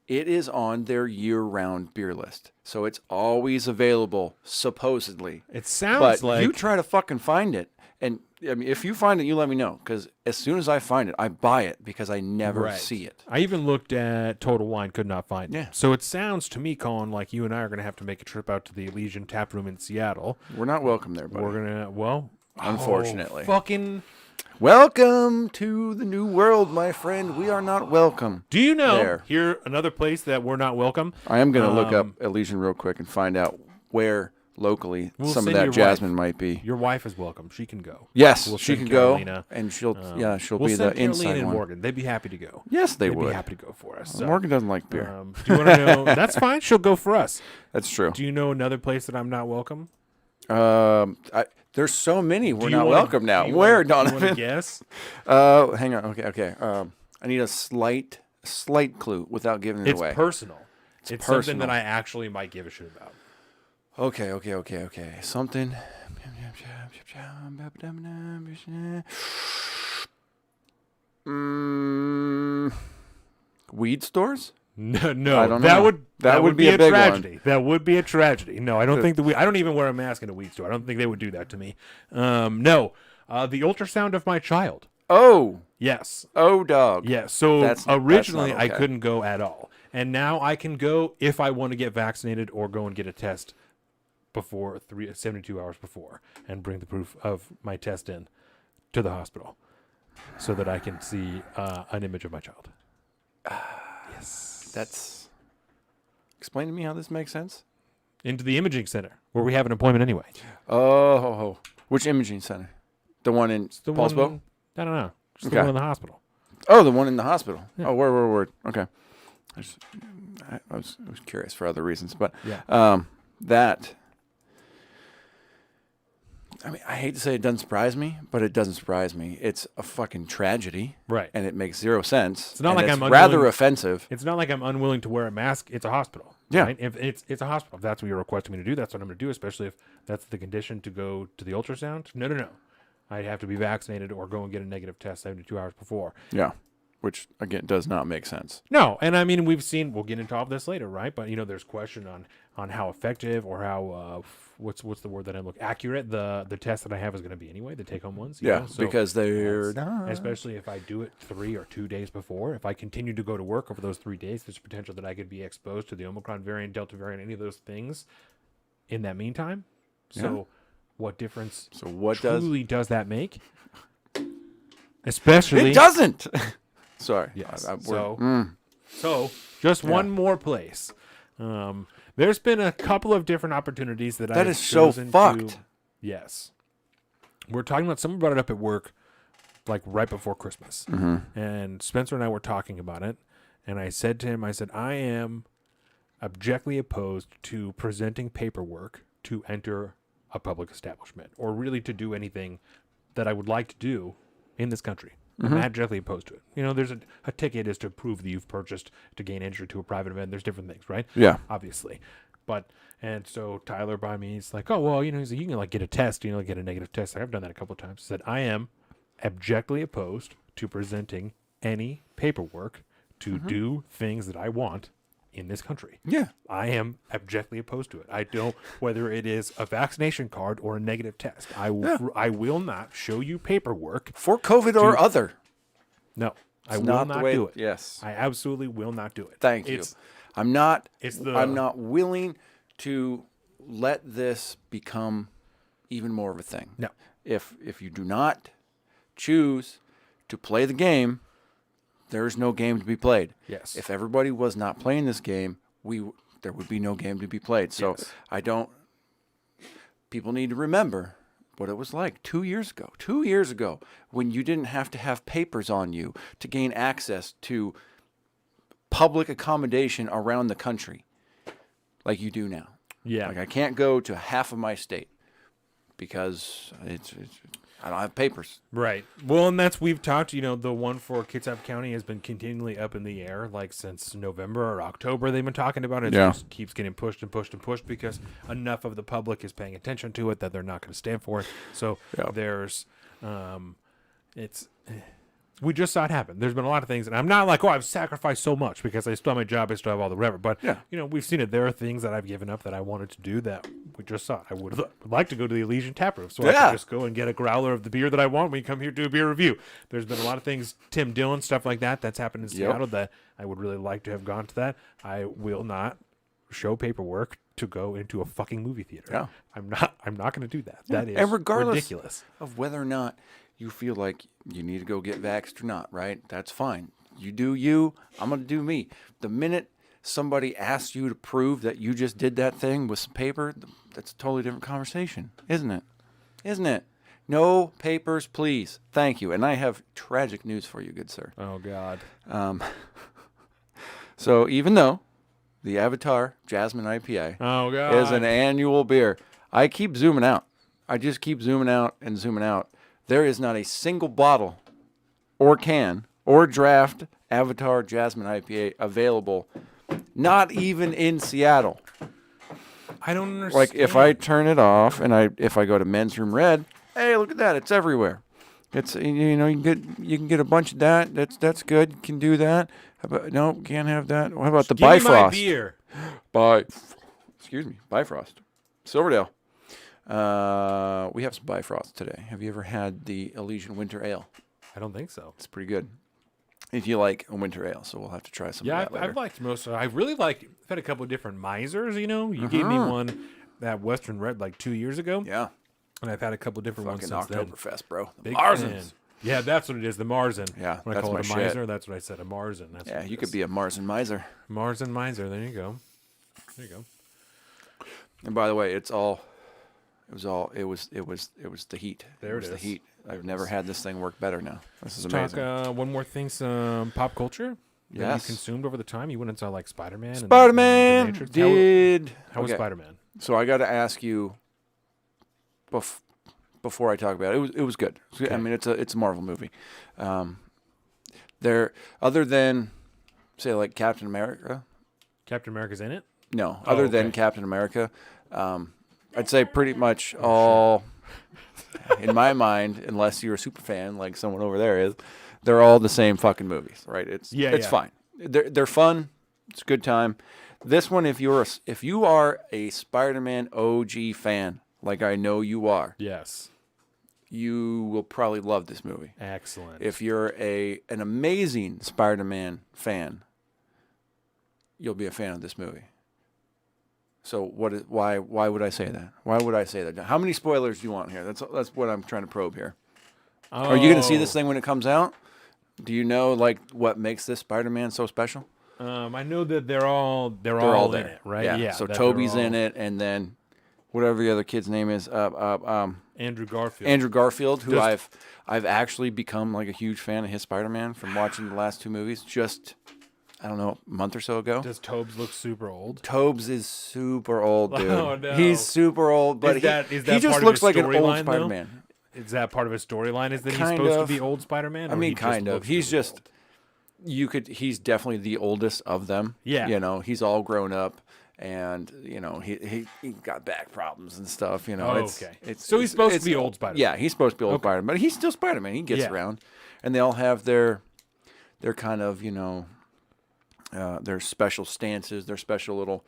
it is on their year-round beer list. So it's always available, supposedly. It sounds But like you try to fucking find it. And I mean, if you find it, you let me know. Because as soon as I find it, I buy it because I never Right. see it. I even looked at Total Wine, could not find it. Yeah. So it sounds to me, Colin, like you and I are going to have to make a trip out to the Elysian Tap Room in Seattle. We're not welcome there, buddy. We're going to, Unfortunately. fucking. Welcome to the new world, my friend. We are not welcome. Do you know There. here another place that we're not welcome? I am going to look up Elysian real quick and find out where locally We'll some of send that your jasmine wife. might be. Your wife is welcome. She can go. Yes, We'll she send can go, Carolina. and she'll We'll be the send Caroline inside and one. Morgan. They'd be happy to go. Yes, They'd would. be happy to go for us. So, Morgan doesn't like beer. do you want to know? That's fine. She'll go for us. That's true. Do you know another place that I'm not welcome? There's so many. We're Do you not wanna- welcome now. do you Where, wanna- do you wanna Donovan? guess? Hang on. Okay. I need a slight clue without giving it It's away. personal. It's something personal. that I actually might give a shit about. Okay. Something. Weed stores? No, I don't that know. would That would be a big one. tragedy. That would be a tragedy. No, I don't think I don't even wear a mask in a weed store. I don't think they would do that to me. No, the ultrasound of my child. Oh, Yes. Oh, dog. Yeah. So That's originally not I okay. couldn't go at all. And now I can go if I want to get vaccinated or go and get a test before 72 hours before and bring the proof of my test in to the hospital so that I can see an image of my child. That's. Explain to me how this makes sense. Into the imaging center where we have an appointment anyway. Oh, which imaging center? The one in The Paulsbo? one, I don't know. Just the Okay. one in the hospital. Oh, the one in the hospital. Yeah. Oh, word. Okay. I was curious for other reasons, but Yeah. that. I mean, I hate to say it doesn't surprise me, but it doesn't surprise me. It's a fucking tragedy, Right. and it makes zero sense. It's not and like it's I'm rather unwilling- offensive. It's not like I'm unwilling to wear a mask. It's a hospital. Yeah. Right? If it's a hospital. If that's what you're requesting me to do, that's what I'm going to do, especially if that's the condition to go to the ultrasound. No. I'd have to be vaccinated or go and get a negative test 72 hours before. Yeah, which again does not make sense. No, and I mean we'll get into all of this later, right? But there's question on how effective or how what's the word that I'm looking accurate the test that I have is going to be anyway, the take home ones. you Yeah, know? So because they're that's- not. especially if I do it 3 or 2 days before. If I continue to go to work over those 3 days, there's potential that I could be exposed to the Omicron variant, Delta variant, any of those things in that meantime. So what difference So what does truly does that make? Especially it doesn't? Sorry. Yes. We're- So just one more place. There's been a couple of different opportunities that That I've is so chosen fucked. to. Yes. We're talking about, someone brought it up at work like right before Christmas. Mm-hmm. And Spencer and I were talking about it. And I said to him, I am objectively opposed to presenting paperwork to enter a public establishment or really to do anything that I would like to do in this country. I'm abjectly opposed to it. There's a ticket is to prove that you've purchased to gain entry to a private event. There's different things, right? Yeah. Obviously. And so Tyler by me, he's like, oh, well, he's like, you can like get a test, get a negative test. I've done that a couple of times. He said, I am abjectly opposed to presenting any paperwork to do things that I want in this country. Yeah. I am abjectly opposed to it. I don't, whether it is a vaccination card or a negative test, I will not show you paperwork. For COVID or other. No, I It's will not not the way. do it. Yes. I absolutely will not do it. Thank you. It's- I'm not. it's the- I'm not willing to let this become even more of a thing. No. If you do not choose to play the game, there's no game to be played. Yes. If everybody was not playing this game, there would be no game to be played. So Yes. People need to remember what it was like 2 years ago. 2 years ago, when you didn't have to have papers on you to gain access to public accommodation around the country like you do now. Yeah. Like I can't go to half of my state because I don't have papers. Right. Well, and we've talked, the one for Kitsap County has been continually up in the air, like since November or October they've been talking about it. Yeah. It just keeps getting pushed and pushed and pushed because enough of the public is paying attention to it that they're not going to stand for it. So Yeah. there's, we just saw it happen. There's been a lot of things, and I'm not like, I've sacrificed so much because I still have my job, I still have all the whatever. But, Yeah. we've seen it. There are things that I've given up that I wanted to do that we just saw. I would like to go to the Elysian Tap Room so I Yeah. can just go and get a growler of the beer that I want when you come here to do a beer review. There's been a lot of things, Tim Dillon, stuff like that's happened in Seattle that I would really like to have gone to that. I will not show paperwork to go into a fucking movie theater. Yeah. I'm not going to do that. That is And regardless ridiculous. of whether or not you feel like you need to go get vaxxed or not, right? That's fine. You do you. I'm going to do me. The minute somebody asks you to prove that you just did that thing with some paper, that's a totally different conversation, isn't it? Isn't it? No papers, please. Thank you. And I have tragic news for you, good sir. Oh, God. So even though the Avatar Jasmine IPA Oh, God. is an annual beer, I keep zooming out. I just keep zooming out and zooming out. There is not a single bottle or can or draft Avatar Jasmine IPA available, not even in Seattle. I don't understand. Like if I turn it off and if I go to Men's Room Red, hey, look at that, it's everywhere. It's you can get a bunch of that. That's good. You can do that. How about, no, can't have that. What about the Give me my Bifrost? beer. Bifrost. Silverdale. We have some Bifrost today. Have you ever had the Elysian Winter Ale? I don't think so. It's pretty good. If you like a winter ale, so we'll have to try some Yeah, of that later. I've liked most of it. I really like. I've had a couple of different misers. You gave me one that Western Red like 2 years ago. Yeah. And I've had a couple of different Fucking ones since then. Oktoberfest, bro. The Big Marzens. fan. Yeah, that's what it is. The Marzen. Yeah, When I that's call my it a shit. miser, that's what I said. A Marzen. That's Yeah, what it you could is. be a Marzen miser. Marzen miser. There you go. There you go. And by the way, it was the heat. There it was the is. heat. I've never had this thing work better now. This is Talk amazing. one more thing. Some pop culture that you Yes. consumed over the time. You went and saw like Spider-Man. and Spider-Man the Matrix. did. How was Okay, Spider-Man? So I got to ask you before I talk about it. It was good. I mean, it's a Marvel movie. There, other than say like Captain America. Captain America's in it. No, Oh, other than okay. Captain America, I'd say pretty much all, in my mind, unless you're a super fan like someone over there is, they're all the same fucking movies, right? It's Yeah. fine. They're fun. It's a good time. This one, if you are a Spider-Man OG fan, like I know you are, Yes. you will probably love this movie. Excellent. If you're an amazing Spider-Man fan, you'll be a fan of this movie. So why would I say that? Why would I say that? How many spoilers do you want here? That's what I'm trying to probe here. Are you going to see this thing when it comes out? Do you know like what makes this Spider-Man so special? I know that they're all in there, it, right? Yeah. So that Toby's they're in all- it, and then whatever the other kid's name is, Andrew Garfield. Andrew Garfield, who Just- I've actually become like a huge fan of his Spider-Man from watching the last two movies. Just I don't know, a month or so ago. Does Tobes look super old? Tobes is super old, dude. Oh, no. He's super old, but Is that he part just of looks his like an old storyline, though? Spider-Man. Is that part of his storyline? Is that he's Kind supposed of. to be old Spider-Man? I or mean, he just kind of. looks He's really just he's definitely the oldest of them. Yeah. You know, he's all grown up and you know, he got back problems and stuff, you know. Oh, it's, okay. It's, So he's it's- supposed to it's- be old Spider-Man. Yeah, he's supposed to be old Okay. Spider-Man, but he's still Spider-Man. He gets Yeah. around. And they all have their kind of, their special stances, their special little,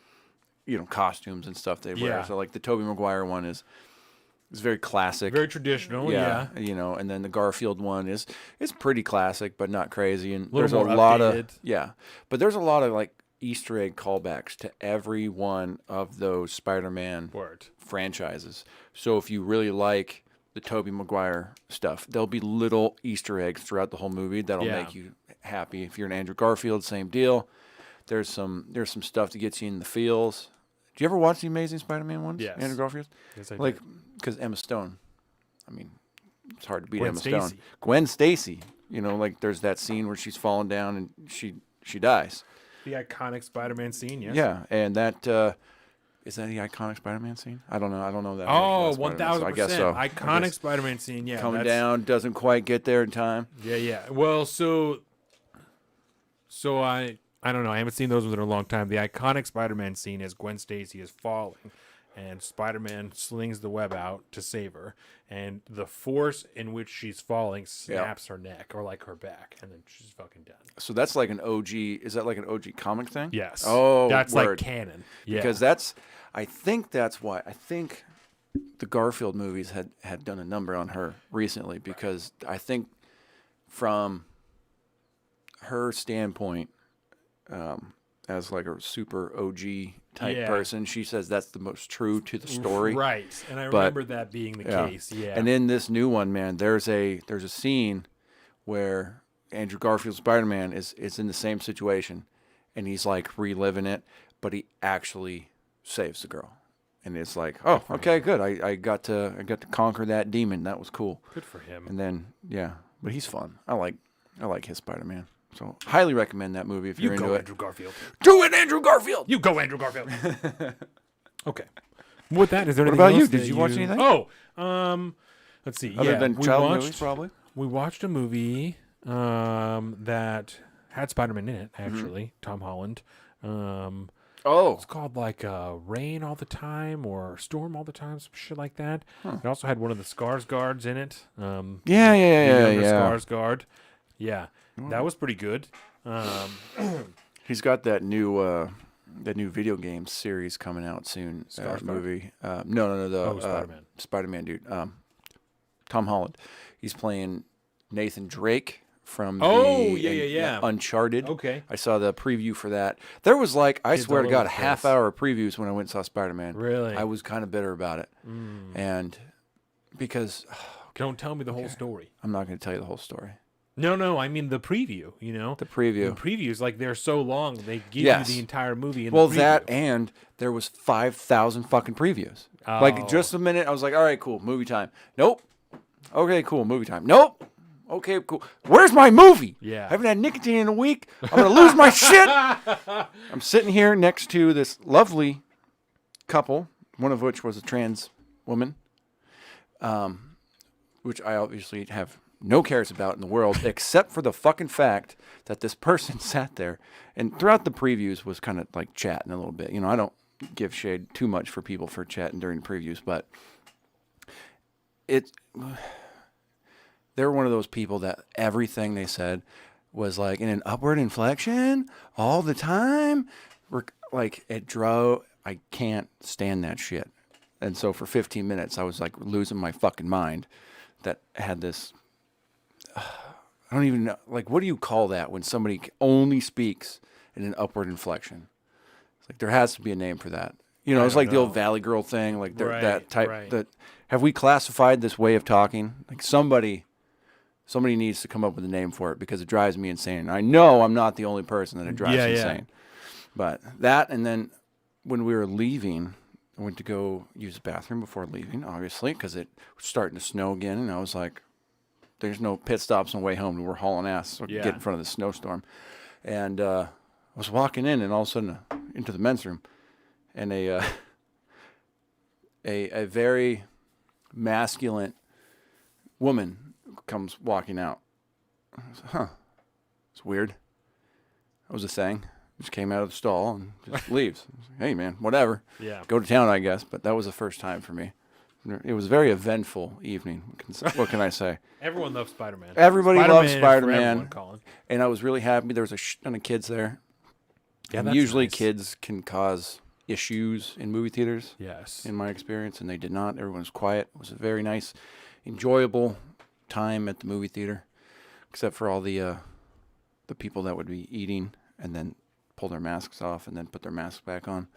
costumes and stuff they wear. Yeah. So like the Tobey Maguire one is very classic. Very traditional, yeah. And then the Garfield one is pretty classic, but not crazy. And Little there's a more lot updated. but there's a lot of like Easter egg callbacks to every one of those Spider-Man Word. franchises. So if you really like the Tobey Maguire stuff, there'll be little Easter eggs throughout the whole movie that'll Yeah. make you happy. If you're an Andrew Garfield, same deal. There's some stuff that gets you in the feels. Do you ever watch the Amazing Spider-Man ones? Yes. Andrew Garfield? Yes, I Like, did. because Emma Stone, I mean, it's hard to beat Gwen Emma Stacy. Stone. Gwen Stacy, like there's that scene where she's falling down and she dies. The iconic Spider-Man scene, yes. Yeah, and that is that the iconic Spider-Man scene? I don't know. I don't know that. much Oh, about Spider-Man, so I guess 1000%. so. I Iconic guess Spider-Man scene, yeah. coming that's- down doesn't quite get there in time. Yeah. Well, so I don't know. I haven't seen those ones in a long time. The iconic Spider-Man scene is Gwen Stacy is falling, and Spider-Man slings the web out to save her, and the force in which she's falling snaps her neck or like her back, and then she's fucking done. So that's like an OG. Is that like an OG comic thing? Yes. Oh, that's word. like canon. Yeah. Because I think that's why. I think the Garfield movies had done a number on her recently because I think from her standpoint, as like a super OG type Yeah. person, she says that's the most true to the story. Right. And I But- remember that being the case. Yeah. And in this new one, man, there's a scene where Andrew Garfield's Spider-Man is in the same situation, and he's like reliving it, but he actually saves the girl, and it's like, oh, okay, good. I got to conquer that demon. That was cool. Good for him. And then but he's fun. I like his Spider-Man. So highly recommend that movie if You you're into go, it. Andrew Garfield. Do it, Andrew Garfield. You go, Andrew Garfield. Okay. With that, is there What anything about you? else Did that you watch anything? Oh, let's see. Other yeah, than we child watched, movies, probably. We watched a movie that had Spider-Man in it. Actually, Tom Holland. Oh, It's called like Rain All the Time or Storm All the Time, some shit like that. It also had one of the Skarsgårds in it. yeah, the younger yeah. Skarsgård. Yeah, that was pretty good. He's got that new video game series coming out soon. Skarsgård? Movie. No, the Spider-Man. Spider-Man dude. Tom Holland. He's playing Nathan Drake from Oh, yeah. Uncharted. Okay. I saw the preview for that. There was like, I Kids swear all to over God, the half place. hour previews when I went and saw Spider-Man. Really? I was kind of bitter about it. And because Don't tell me the whole story. I'm not going to tell you the whole story. No, I mean the preview, The preview. The previews, like, they're so long, they give Yes. you the entire movie in Well, the preview. that and there was 5,000 fucking previews. Oh. Like just a minute, I was like, all right, cool, movie time. Nope. Okay, cool, movie time. Nope. Okay, cool. Where's my movie? Yeah. I haven't had nicotine in a week. I'm gonna lose my shit. I'm sitting here next to this lovely couple, one of which was a trans woman, which I obviously have no cares about in the world, except for the fucking fact that this person sat there and throughout the previews was kind of like chatting a little bit. I don't give shade too much for people for chatting during previews, but they're one of those people that everything they said was like in an upward inflection all the time. Like I can't stand that shit. And so for 15 minutes, I was like losing my fucking mind that had this, I don't even know, like, what do you call that when somebody only speaks in an upward inflection? It's like, there has to be a name for that. It's like the old Valley Girl thing, like that type. Right. Have we classified this way of talking? Like somebody needs to come up with a name for it because it drives me insane. And I know I'm not the only person that it drives insane. But that, and then when we were leaving, I went to go use the bathroom before leaving, obviously, because it was starting to snow again. And I was like, there's no pit stops on the way home. We're hauling ass to get in front of the snowstorm. And I was walking in, and all of a sudden into the men's room, and a very masculine woman comes walking out. I was like, huh, it's weird. That was a thing. Just came out of the stall and just leaves. I was like, hey, man, whatever. Yeah. Go to town, I guess. But that was the first time for me. It was a very eventful evening. What can I say? Everyone loves Spider-Man. Everybody loves for Spider-Man. everyone, Colin. And I was really happy. There was a ton of kids there. Yeah, And that's usually nice. kids can cause issues in movie theaters, Yes. in my experience, and they did not. Everyone was quiet. It was a very nice, enjoyable time at the movie theater, except for all the people that would be eating and then pull their masks off and then put their masks back on.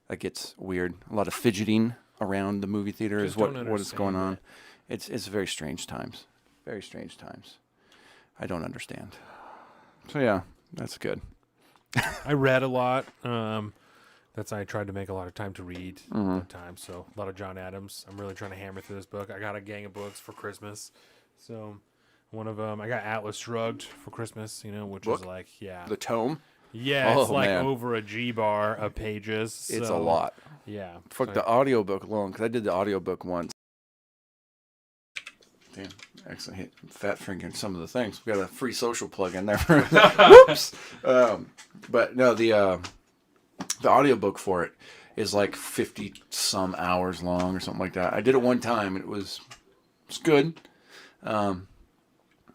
That gets weird. A lot of fidgeting around the movie theater Just is what don't is going on. understand It's very strange times. Very strange times. I don't understand. So yeah, that's good. I read a lot. I tried to make a lot of time to read Mm-hmm. at times. So a lot of John Adams. I'm really trying to hammer through this book. I got a gang of books for Christmas. So one of them, I got Atlas Shrugged for Christmas, which Book? is like, The tome? yeah, it's Oh, like man. over a G bar of pages. It's a so, lot. Yeah. Fuck So the audiobook alone, because I did the audiobook once. Damn, actually hit fat fingering some of the things. We got a free social plug in there. Whoops. But no, the audiobook for it is like 50 some hours long or something like that. I did it one time. It's good.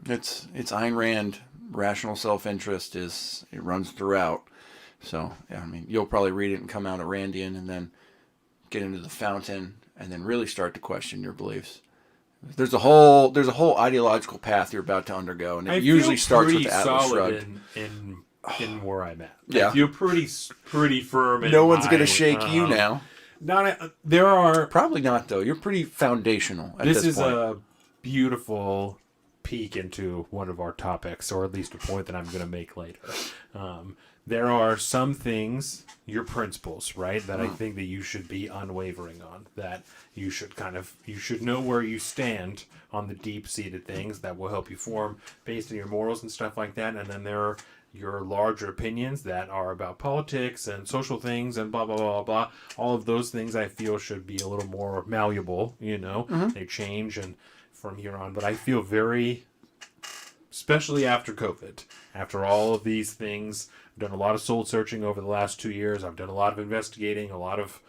It's Ayn Rand. Rational self-interest it runs throughout. So yeah, I mean, you'll probably read it and come out a Randian, and then get into the fountain, and then really start to question your beliefs. There's a whole ideological path you're about to undergo, and it usually starts with the Atlas Shrugged. in where I'm at. Yeah. I feel pretty firm. No one's gonna shake you now. There are. Probably not though. You're pretty foundational at this This is point. a beautiful peek into one of our topics, or at least a point that I'm going to make later. There are some things, your principles, right, that I think that you should be unwavering on, that you should know where you stand on the deep-seated things that will help you form based on your morals and stuff like that. And then there are your larger opinions that are about politics and social things and blah, blah, blah, blah. All of those things I feel should be a little more malleable, They change and from here on. But I feel very, especially after COVID, after all of these things, I've done a lot of soul searching over the last 2 years. I've done a lot of investigating, a lot of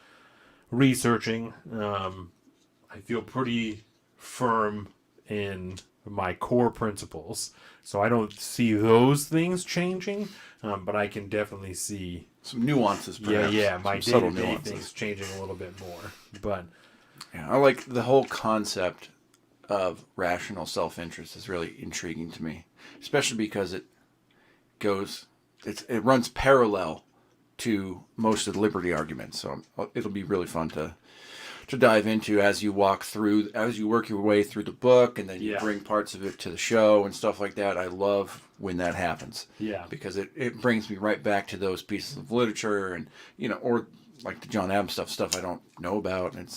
researching. I feel pretty firm in my core principles. So I don't see those things changing, but I can definitely see some nuances, perhaps. my Some subtle day-to-day nuances. things changing a little bit more. But Yeah, I like the whole concept of rational self-interest is really intriguing to me, especially because it runs parallel to most of the liberty arguments. So it'll be really fun to dive into as you work your way through the book, and then you bring parts of it to the show and stuff like that. I love when that happens. Yeah. Because it brings me right back to those pieces of literature and, or like the John Adams stuff I don't know about, and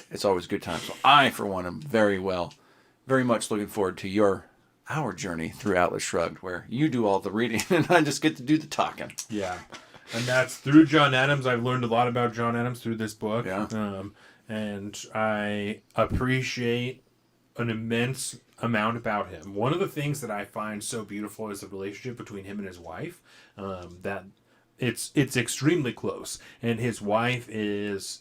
it's always a good time. So I, for one, am very much looking forward to our journey through Atlas Shrugged, where you do all the reading and I just get to do the talking. Yeah. And that's through John Adams. I've learned a lot about John Adams through this book. Yeah. And I appreciate an immense amount about him. One of the things that I find so beautiful is the relationship between him and his wife. That it's extremely close, and his wife is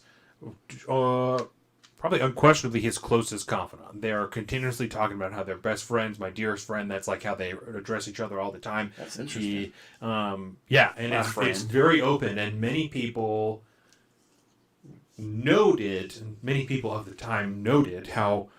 probably unquestionably his closest confidant. They are continuously talking about how they're best friends, my dearest friend. That's like how they address each other all the time. That's interesting. And it's very open, and many people of the time noted how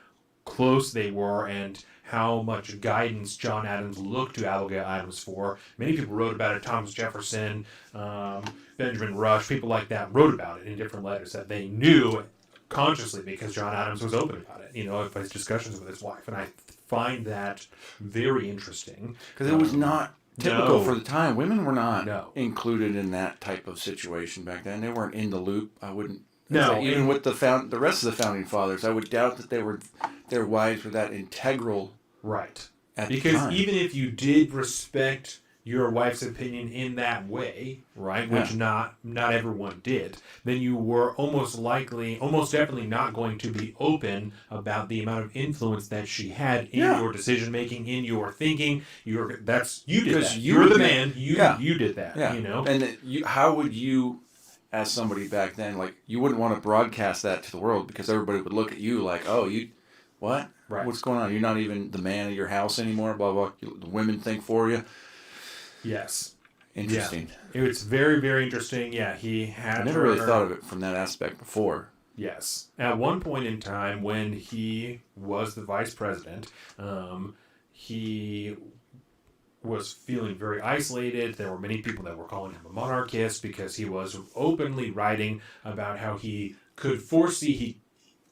close they were and how much guidance John Adams looked to Abigail Adams for. Many people wrote about it. Thomas Jefferson, Benjamin Rush, people like that wrote about it in different letters that they knew consciously because John Adams was open about it, of his discussions with his wife. And I find that very interesting. Because it was not typical for the time. Women were not No. included in that type of situation back then. They weren't in the loop. I wouldn't. No, even with the rest of the founding fathers, I would doubt that their wives were that integral. Right. At Because the time. even if you did respect your wife's opinion in that way, right, which not everyone did, then you were almost definitely not going to be open about the amount of influence that she had in your decision making, in your thinking. You did that. You're the man. You did that. Yeah. And how would you, as somebody back then, like, you wouldn't want to broadcast that to the world because everybody would look at you like, oh, you, what? Right. What's going on? You're not even the man of your house anymore, blah, blah. The women think for you. Yes. Interesting. Yeah. It's very, very interesting. Yeah, he had. I never really thought of it from that aspect before. Yes. At one point in time, when he was the vice president, he was feeling very isolated. There were many people that were calling him a monarchist because he was openly writing about how he could foresee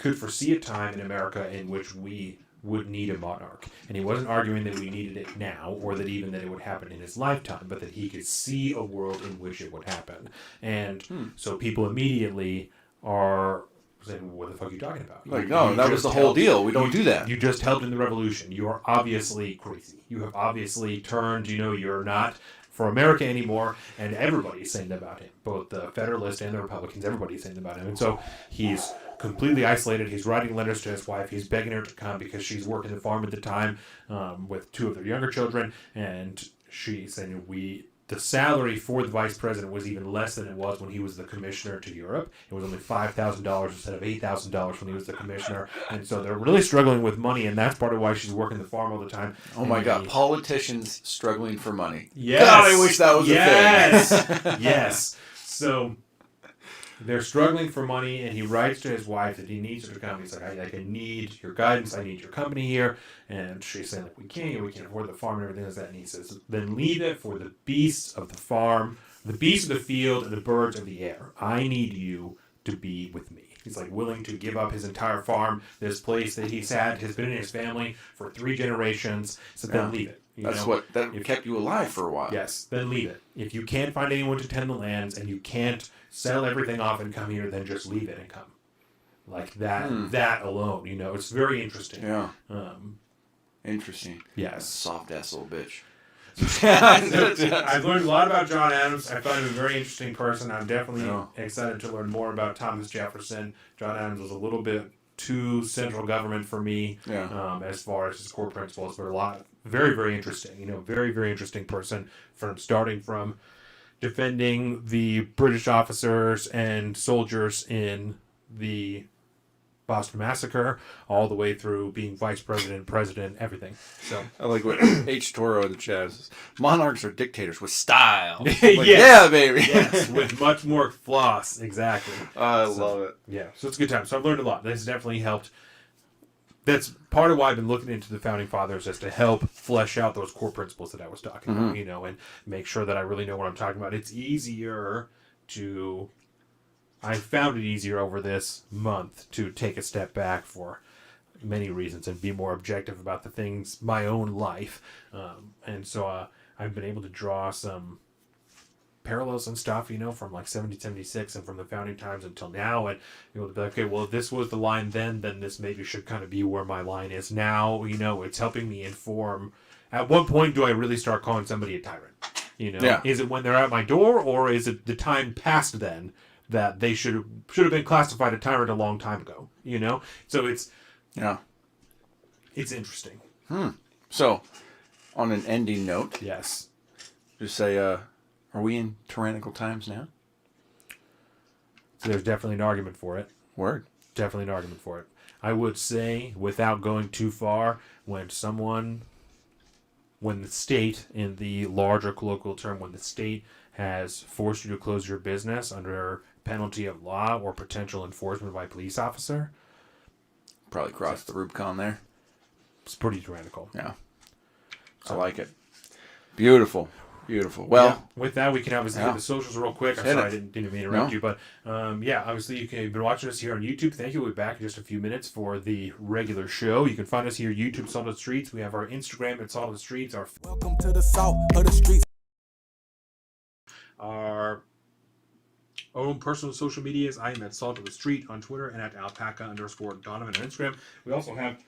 a time in America in which we would need a monarch. And he wasn't arguing that we needed it now or that even that it would happen in his lifetime, but that he could see a world in which it would happen. And so people immediately are saying, what the fuck are you talking about? Like, no, that was the whole deal. We don't do that. You just helped in the revolution. You are obviously crazy. You have obviously turned, you're not for America anymore, and everybody's saying that about him. Both the Federalists and the Republicans, everybody's saying that about him. And so he's completely isolated. He's writing letters to his wife. He's begging her to come because she's working the farm at the time with two of their younger children, and she's saying the salary for the vice president was even less than it was when he was the commissioner to Europe. It was only $5,000 instead of $8,000 when he was the commissioner. And so they're really struggling with money, and that's part of why she's working the farm all the time. Oh my God, politicians struggling for money. Yes. God, I wish that was a thing. Yes. So they're struggling for money, and he writes to his wife that he needs her to come. He's like, I need your guidance. I need your company here. And she's saying, like, we can't afford the farm and everything like that. And he says, then leave it for the beasts of the farm, the beasts of the field, and the birds of the air. I need you to be with me. He's like willing to give up his entire farm, this place that he's had, has been in his family for 3 generations. So then leave it. That kept you alive for a while. Yes, then leave it. If you can't find anyone to tend the lands and you can't sell everything off and come here, then just leave it and come. Like that, that alone, it's very interesting. Yeah. Interesting. Yes. Soft ass little bitch. I've learned a lot about John Adams. I find him a very interesting person. I'm definitely excited to learn more about Thomas Jefferson. John Adams was a little bit too central government for me as far as his core principles, but a lot very, very interesting. Very, very interesting person starting from defending the British officers and soldiers in the Boston Massacre, all the way through being vice president, president, everything. So I like what H. Toro in the chat says. Monarchs are dictators with style. Yes. Yeah, baby. Yes, with much more floss. Exactly. I love it. Yeah, so it's a good time. So I've learned a lot. This has definitely helped that's part of why I've been looking into the Founding Fathers, is to help flesh out those core principles that I was talking about, and make sure that I really know what I'm talking about. It's easier to... I found it easier over this month to take a step back for many reasons and be more objective about the things, my own life. And so I've been able to draw some parallels and stuff, from like 1776 and from the founding times until now, and be like, okay, well, if this was the line then this maybe should kind of be where my line is now. It's helping me inform. At what point do I really start calling somebody a tyrant? Is it when they're at my door, or is it the time past then that they should have been classified a tyrant a long time ago? So it's interesting. So, on an ending note, Yes. just say, are we in tyrannical times now? So there's definitely an argument for it. Word. Definitely an argument for it. I would say, without going too far, when the state, in the larger colloquial term, when the state has forced you to close your business under penalty of law or potential enforcement by a police officer, Probably crossed the Rubicon there. it's pretty tyrannical. Yeah. I like it. Beautiful. Beautiful. Well, Yeah. With that, we can obviously hit the socials real quick. I'm Hit sorry, it. I didn't mean to interrupt No. you, but obviously you've been watching us here on YouTube. Thank you. We'll be back in just a few minutes for the regular show. You can find us here, YouTube, Salt of the Streets. We have our Instagram at Salt of the Streets, Welcome to the salt of the streets. our own personal social medias. I am at Salt of the Street on Twitter and at alpaca_Donovan on Instagram. We also have,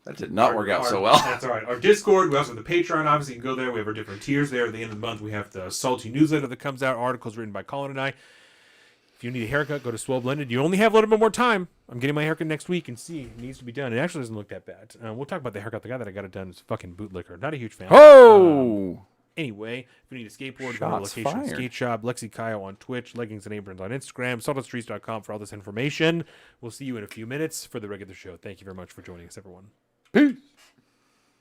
that did not work out so well. That's all right. Our Discord. We also have the Patreon. Obviously, you can go there. We have our different tiers there. At the end of the month, we have the Salty newsletter that comes out. Articles written by Colin and I. If you need a haircut, go to Swell Blended. You only have a little bit more time. I'm getting my haircut next week, and it needs to be done. It actually doesn't look that bad. We'll talk about the haircut. The guy that I got it done is fucking bootlicker. Not a huge fan. Oh! Anyway, if you need a skateboard, go to Shots Location fired. Skate Shop, Lexi Kyle on Twitch, Leggings and Aprons on Instagram, saltofstreets.com for all this information. We'll see you in a few minutes for the regular show. Thank you very much for joining us, everyone. Peace.